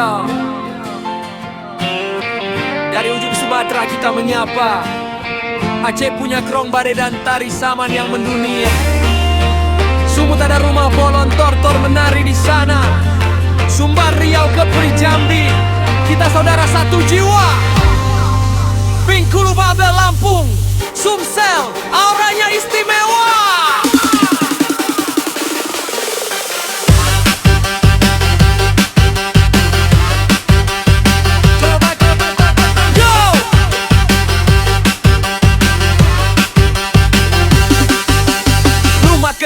Yo. Dari ujung Sumatera kita menyapa Aceh punya krong bade dan tari saman yang mendunia. Sumut ada rumah bolon tortor menari di sana. Sumbar Riau ke Puri Jambi, kita saudara satu jiwa. Bengkulu Babel Lampung, Sumsel, auranya istimewa.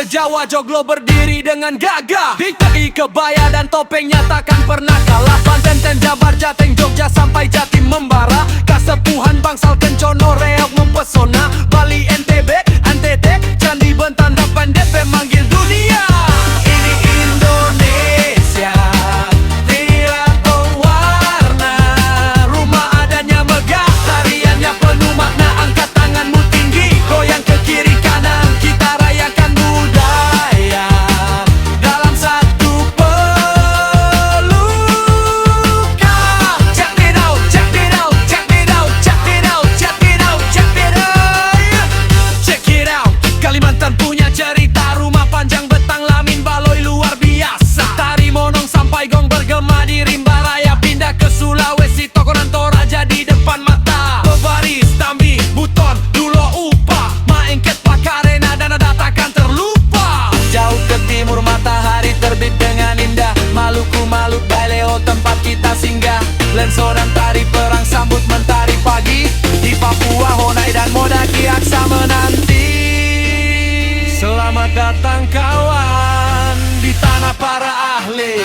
Jawa Joglo berdiri dengan gagah. DKI kebaya dan topengnya takkan pernah kalah. Banten, Jabar, Jateng, Jogja sampai Jatim membara. Kasepuhan bangsal Kencono reok mempesona. Bali, NTB, NTT, Candi Bentan dapat DP manggil dunia. Ini Indonesia, tiada pewarna. Rumah adanya megah, tariannya penuh makna. Angkat tanganmu tinggi, goyang ke kiri kanan. Kita rayakan budaya dalam satu pelukan. Check it out, check it out, check it out, check it out, check it out, check it out. Check it out, Kalimantan punya cerita. Rumah panjang betang lamin baloi luar biasa. Tari monong sampai gong bergema di rimba raya. Pindah ke Sulawesi, Tokonan Toraja di depan mata. Bebaris, Tambi, Buton, Dulo, Upa, Maengket, Pakarena, dan ada takkan terlupa. Jauh ke timur matahari terbit dengan indah. Maluku, Maluk, Baileo tempat kita singgah. Lenso dan tari perang sambut mentari pagi. Di Papua, Honai dan Modaki Aksa menanti. Selamat datang kawan di tanah para ahli.